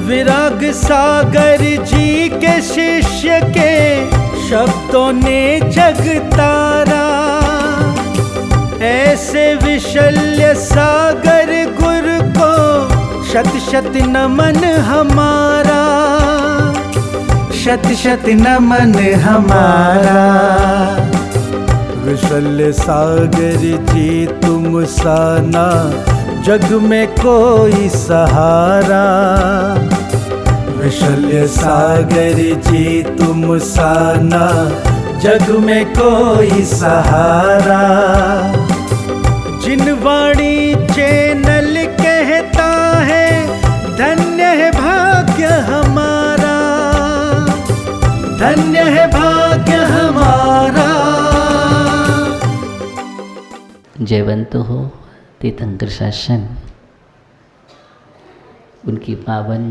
विराग सागर जी के शिष्य के शब्दों ने जग तारा। ऐसे विशल्य सागर गुरु को शत शत नमन हमारा, शत शत नमन हमारा। विशल्य सागर जी तुम सा ना जग में कोई सहारा। विशल्य सागर जी तुम सा ना जग में कोई सहारा। जिन वाणी चैनल कहता है धन्य है भाग्य हमारा, धन्य है भाग्य हमारा। जयवंत हो तीर्थंकर शासन, उनकी पावन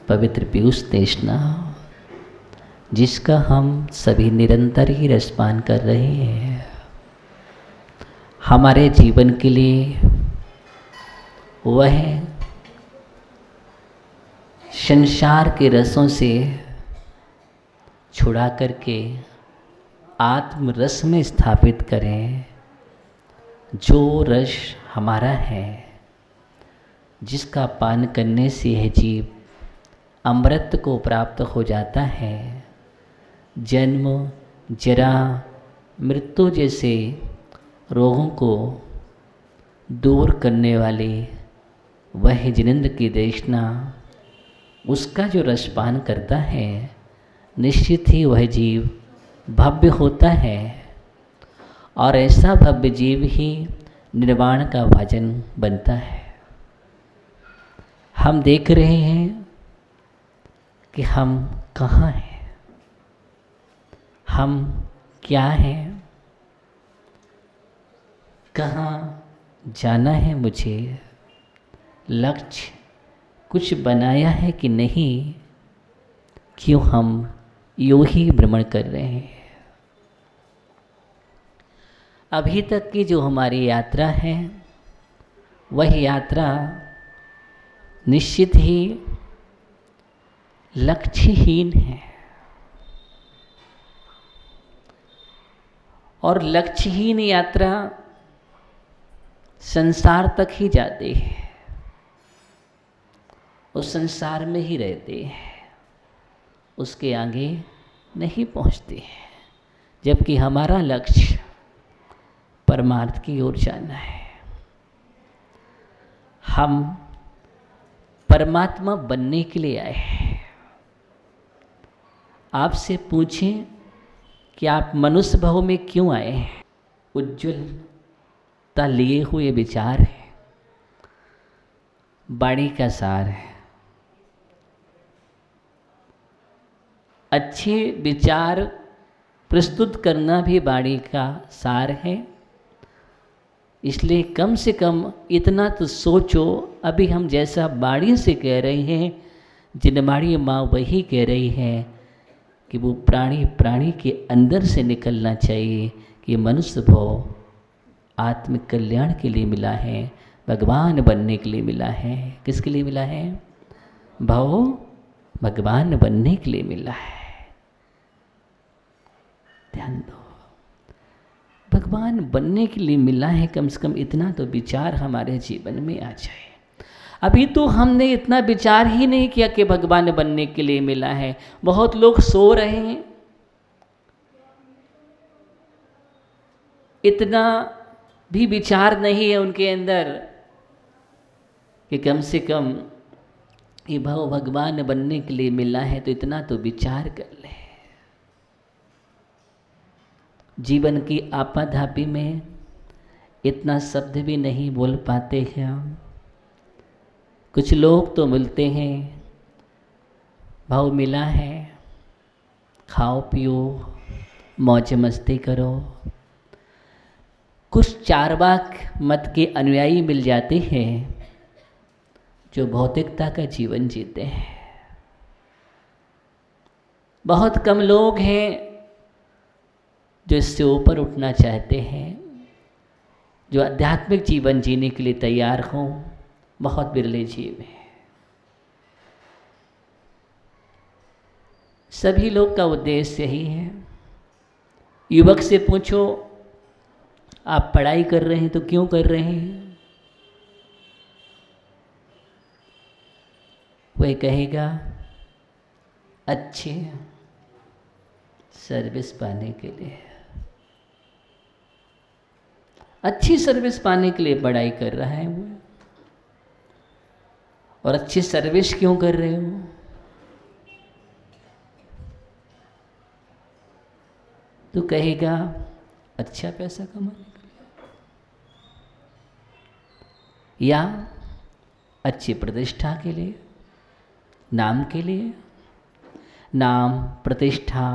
पवित्र पीयूष देशना जिसका हम सभी निरंतर ही रसपान कर रहे हैं, हमारे जीवन के लिए वह संसार के रसों से छुड़ा करके आत्म रस में स्थापित करें। जो रस हमारा है, जिसका पान करने से यह जीव अमृत को प्राप्त हो जाता है। जन्म जरा मृत्यु जैसे रोगों को दूर करने वाले वह जिनेंद्र की देशना, उसका जो रसपान करता है निश्चित ही वह जीव भव्य होता है। और ऐसा भव्य जीव ही निर्वाण का भाजन बनता है। हम देख रहे हैं कि हम कहाँ हैं, हम क्या हैं, कहाँ जाना है मुझे, लक्ष्य कुछ बनाया है कि नहीं, क्यों हम यूं ही भ्रमण कर रहे हैं। अभी तक की जो हमारी यात्रा है वह यात्रा निश्चित ही लक्ष्यहीन है। और लक्ष्यहीन यात्रा संसार तक ही जाते हैं, उस संसार में ही रहते हैं, उसके आगे नहीं पहुंचते हैं। जबकि हमारा लक्ष्य परमार्थ की ओर जाना है। हम परमात्मा बनने के लिए आए हैं। आपसे पूछें कि आप मनुष्य भाव में क्यों आए हैं? उज्ज्वलता लिए हुए विचार है, वाणी का सार है। अच्छे विचार प्रस्तुत करना भी वाणी का सार है। इसलिए कम से कम इतना तो सोचो, अभी हम जैसा वाणी से कह रहे हैं, जिनवाणी माँ वही कह रही है कि वो प्राणी प्राणी के अंदर से निकलना चाहिए कि मनुष्य भाव आत्म कल्याण के लिए मिला है, भगवान बनने के लिए मिला है। किसके लिए मिला है? भाव भगवान बनने के लिए मिला है। ध्यान दो, भगवान बनने के लिए मिला है। कम से कम इतना तो विचार हमारे जीवन में आ जाए। अभी तो हमने इतना विचार ही नहीं किया कि भगवान बनने के लिए मिला है। बहुत लोग सो रहे हैं, इतना भी विचार नहीं है उनके अंदर कि कम से कम ये भाव भगवान बनने के लिए मिला है, तो इतना तो विचार कर ले। जीवन की आपाधापी में इतना शब्द भी नहीं बोल पाते हैं हम। कुछ लोग तो मिलते हैं, भाव मिला है, खाओ पियो मौज मस्ती करो। कुछ चारवाक मत के अनुयायी मिल जाते हैं जो भौतिकता का जीवन जीते हैं। बहुत कम लोग हैं जो इससे ऊपर उठना चाहते हैं, जो आध्यात्मिक जीवन जीने के लिए तैयार हों। बहुत बिरले जीव हैं। सभी लोग का उद्देश्य यही है। युवक से पूछो आप पढ़ाई कर रहे हैं तो क्यों कर रहे हैं, वह कहेगा अच्छी सर्विस पाने के लिए। अच्छी सर्विस पाने के लिए पढ़ाई कर रहा है वो। और अच्छी सर्विस क्यों कर रहे हो, तो कहेगा अच्छा पैसा कमाने के लिए, या अच्छी प्रतिष्ठा के लिए, नाम के लिए। नाम, प्रतिष्ठा,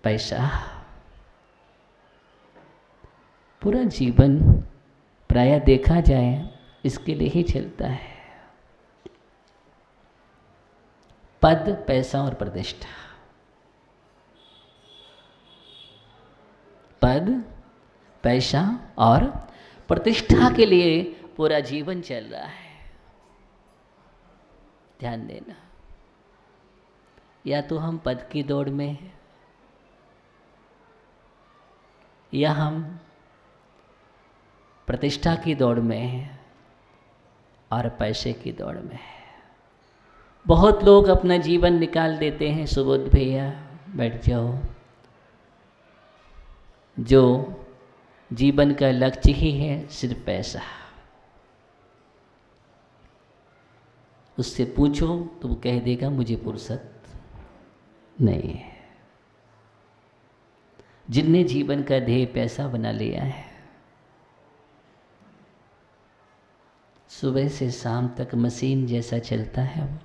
पैसा, पूरा जीवन प्रायः देखा जाए इसके लिए ही चलता है। पद, पैसा और प्रतिष्ठा। पद, पैसा और प्रतिष्ठा के लिए पूरा जीवन चल रहा है। ध्यान देना, या तो हम पद की दौड़ में हैं, या हम प्रतिष्ठा की दौड़ में हैं और पैसे की दौड़ में हैं। बहुत लोग अपना जीवन निकाल देते हैं, सुबोध भैया बैठ जाओ, जो जीवन का लक्ष्य ही है सिर्फ पैसा। उससे पूछो तो वो कह देगा मुझे फुर्सत नहीं है। जिनने जीवन का ध्येय पैसा बना लिया है, सुबह से शाम तक मशीन जैसा चलता है वो।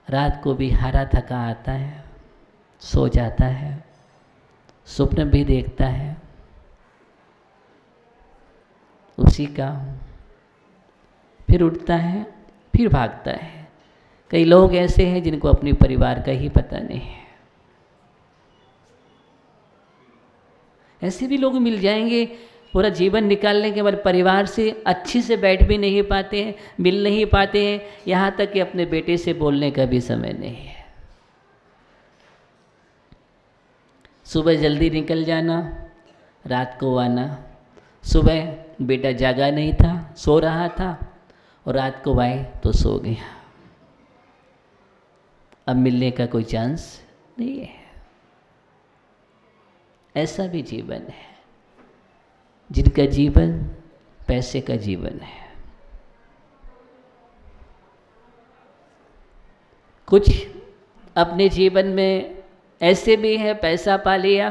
रात को भी हारा थका आता है, सो जाता है, स्वप्न भी देखता है उसी का, फिर उठता है, फिर भागता है। कई लोग ऐसे हैं जिनको अपने परिवार का ही पता नहीं है। ऐसे भी लोग मिल जाएंगे, पूरा जीवन निकालने के बाद परिवार से अच्छे से बैठ भी नहीं पाते हैं, मिल नहीं पाते हैं, यहाँ तक कि अपने बेटे से बोलने का भी समय नहीं है। सुबह जल्दी निकल जाना, रात को आना। सुबह बेटा जागा नहीं था, सो रहा था, और रात को आए तो सो गया। अब मिलने का कोई चांस नहीं है। ऐसा भी जीवन है जिनका जीवन पैसे का जीवन है। कुछ अपने जीवन में ऐसे भी हैं, पैसा पा लिया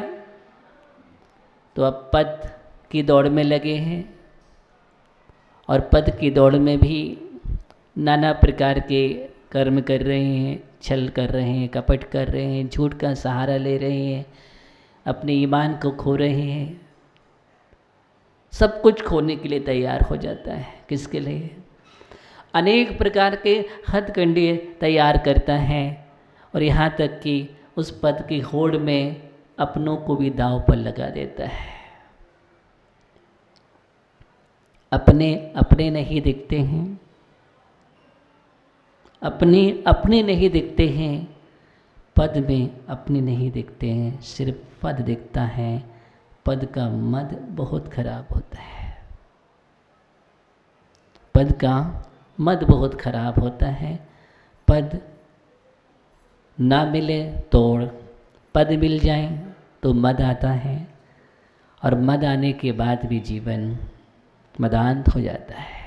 तो अब पद की दौड़ में लगे हैं, और पद की दौड़ में भी नाना प्रकार के कर्म कर रहे हैं, छल कर रहे हैं, कपट कर रहे हैं, झूठ का सहारा ले रहे हैं, अपने ईमान को खो रहे हैं। सब कुछ खोने के लिए तैयार हो जाता है। किसके लिए? अनेक प्रकार के हथकंडे तैयार करता है, और यहाँ तक कि उस पद की होड़ में अपनों को भी दांव पर लगा देता है। अपने नहीं दिखते हैं, अपने नहीं दिखते हैं, पद में अपने नहीं दिखते हैं, सिर्फ पद दिखता है। पद का मद बहुत खराब होता है। पद का मद बहुत खराब होता है। पद ना मिले तोड़, पद मिल जाए तो मद आता है, और मद आने के बाद भी जीवन मदान्त हो जाता है।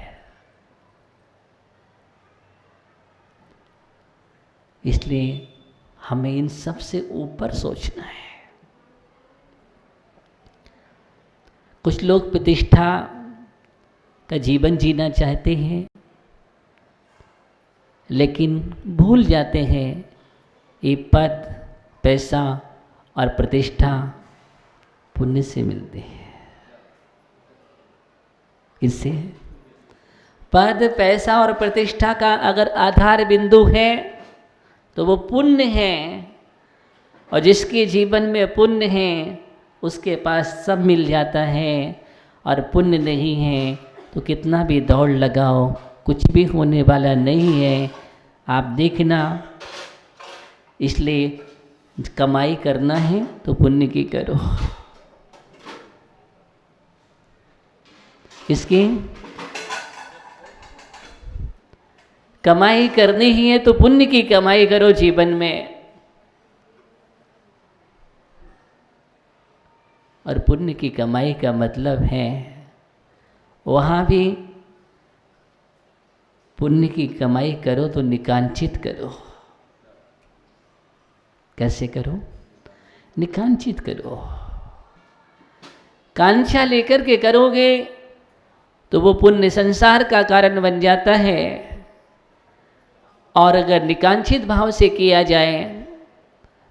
इसलिए हमें इन सब से ऊपर सोचना है। कुछ लोग प्रतिष्ठा का जीवन जीना चाहते हैं, लेकिन भूल जाते हैं ये पद, पैसा और प्रतिष्ठा पुण्य से मिलते हैं। इससे पद, पैसा और प्रतिष्ठा का अगर आधार बिंदु है तो वो पुण्य है, और जिसके जीवन में पुण्य है उसके पास सब मिल जाता है। और पुण्य नहीं है तो कितना भी दौड़ लगाओ कुछ भी होने वाला नहीं है। आप देखना, इसलिए कमाई करना है तो पुण्य की करो। इसकी कमाई करनी ही है तो पुण्य की कमाई करो जीवन में। और पुण्य की कमाई का मतलब है वहाँ भी पुण्य की कमाई करो तो निकांचित करो। कैसे करो? निकांचित करो। कांक्षा लेकर के करोगे तो वो पुण्य संसार का कारण बन जाता है, और अगर निकांक्षित भाव से किया जाए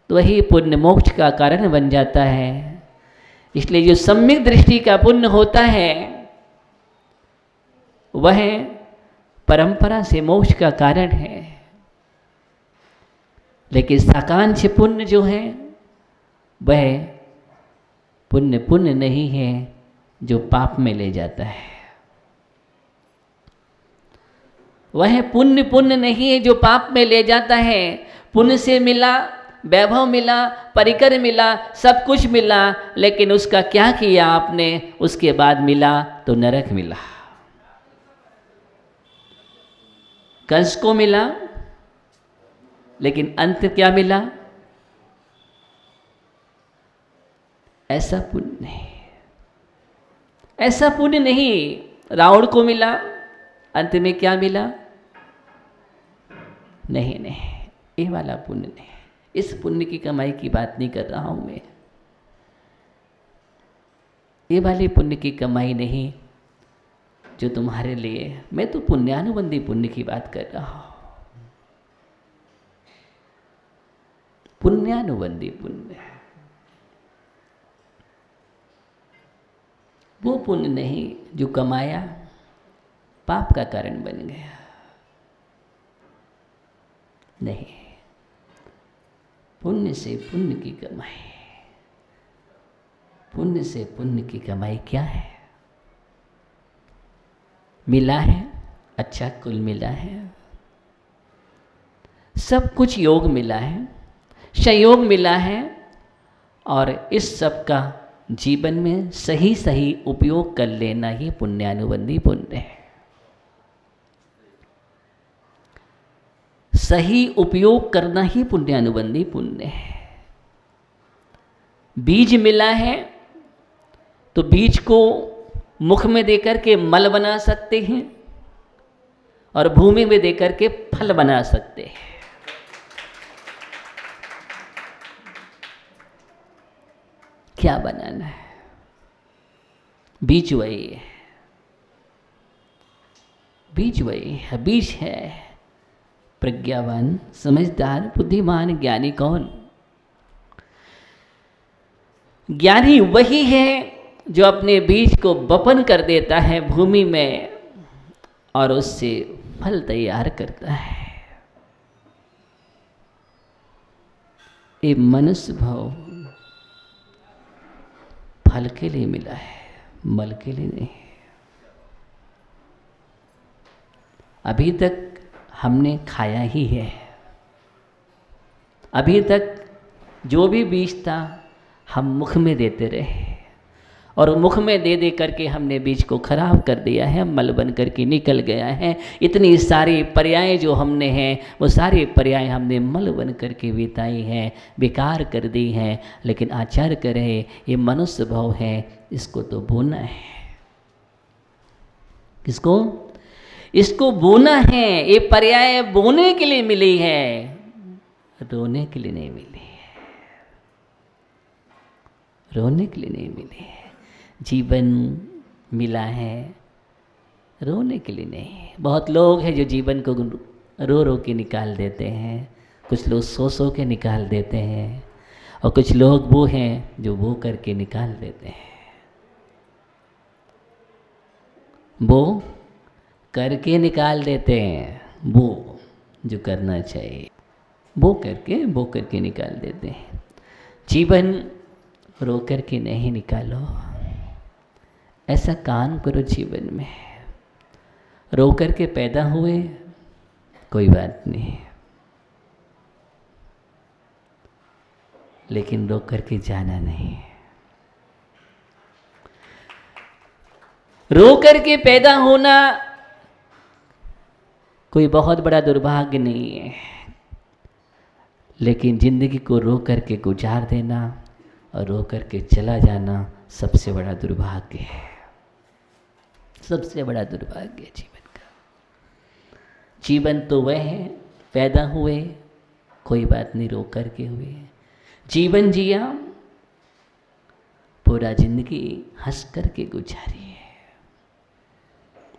तो वही पुण्य मोक्ष का कारण बन जाता है। इसलिए जो सम्यक दृष्टि का पुण्य होता है वह परंपरा से मोक्ष का कारण है, लेकिन साकांक्ष पुण्य जो है वह पुण्य नहीं है, जो पाप में ले जाता है। वह पुण्य नहीं है जो पाप में ले जाता है। पुण्य से मिला, वैभव मिला, परिकर मिला, सब कुछ मिला, लेकिन उसका क्या किया आपने? उसके बाद मिला तो नरक मिला। कंस को मिला, लेकिन अंत क्या मिला? ऐसा पुण्य नहीं, ऐसा पुण्य नहीं। रावण को मिला, अंत में क्या मिला? नहीं, ये वाला पुण्य नहीं। इस पुण्य की कमाई की बात नहीं कर रहा हूं मैं। ये वाली पुण्य की कमाई नहीं जो तुम्हारे लिए, मैं तो पुण्यानुबंधी पुण्य की बात कर रहा हूं। पुण्यानुबंधी पुण्य, वो पुण्य नहीं जो कमाया पाप का कारण बन गया। नहीं, पुण्य से पुण्य की कमाई, पुण्य से पुण्य की कमाई क्या है? मिला है, अच्छा कुल मिला है, सब कुछ योग मिला है, संयोग मिला है, और इस सब का जीवन में सही सही उपयोग कर लेना ही पुण्यानुबंधी पुण्य है। सही उपयोग करना ही पुण्यानुबंधी पुण्य है। बीज मिला है तो बीज को मुख में देकर के मल बना सकते हैं और भूमि में देकर के फल बना सकते हैं। क्या बनाना है? बीज वही है, बीज वही है। बीज है प्रज्ञावान, समझदार, बुद्धिमान, ज्ञानी कौन? ज्ञानी वही है जो अपने बीज को बपन कर देता है भूमि में और उससे फल तैयार करता है। ये मनुष्य भाव फल के लिए मिला है, मल के लिए नहीं। अभी तक हमने खाया ही है। अभी तक जो भी बीज था हम मुख में देते रहे, और मुख में दे दे करके हमने बीज को खराब कर दिया है, मल बन करके निकल गया है। इतनी सारी पर्याय जो हमने हैं वो सारी पर्याय हमने मल बन करके बिताई हैं, बेकार कर दी हैं। लेकिन आचार्य कह रहे ये मनुष्य भाव है, इसको तो बोना है। किसको? इसको बोना है। ये पर्याय बोने के लिए मिली है, रोने के लिए नहीं मिली है, रोने के लिए नहीं मिली है। जीवन मिला है रोने के लिए नहीं। बहुत लोग हैं जो जीवन को रो रो के निकाल देते हैं, कुछ लोग सो सो के निकाल देते हैं, और कुछ लोग वो हैं जो वो करके निकाल देते हैं। वो करके निकाल देते हैं, वो जो करना चाहिए वो करके निकाल देते हैं। जीवन रो करके नहीं निकालो, ऐसा काम करो जीवन में। रो करके पैदा हुए कोई बात नहीं, लेकिन रो करके जाना नहीं। रो करके पैदा होना कोई बहुत बड़ा दुर्भाग्य नहीं है, लेकिन जिंदगी को रो करके गुजार देना और रो करके चला जाना सबसे बड़ा दुर्भाग्य है, सबसे बड़ा दुर्भाग्य है जीवन का। जीवन तो वह है, पैदा हुए कोई बात नहीं, रो करके हुए, जीवन जिया, पूरा जिंदगी हंस करके गुजारी है।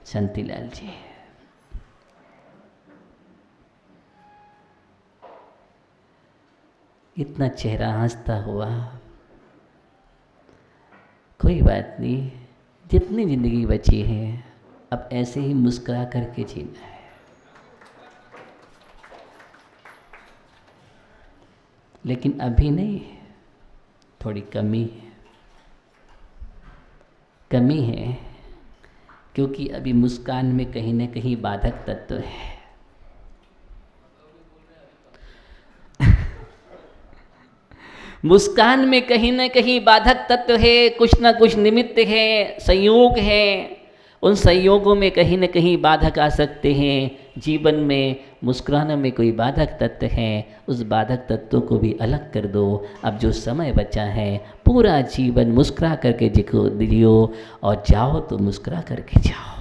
शांतिलाल जी, इतना चेहरा हंसता हुआ, कोई बात नहीं, जितनी ज़िंदगी बची है अब ऐसे ही मुस्कुरा करके जीना है। लेकिन अभी नहीं, थोड़ी कमी है, क्योंकि अभी मुस्कान में कहीं न कहीं बाधक तत्व है। मुस्कान में कहीं न कहीं बाधक तत्व है, कुछ ना कुछ निमित्त है, संयोग है। उन संयोगों में कहीं न कहीं बाधक आ सकते हैं। जीवन में मुस्कुराने में कोई बाधक तत्व है, उस बाधक तत्वों को भी अलग कर दो। अब जो समय बचा है पूरा जीवन मुस्कुरा करके जियो और जाओ तो मुस्कुरा करके जाओ।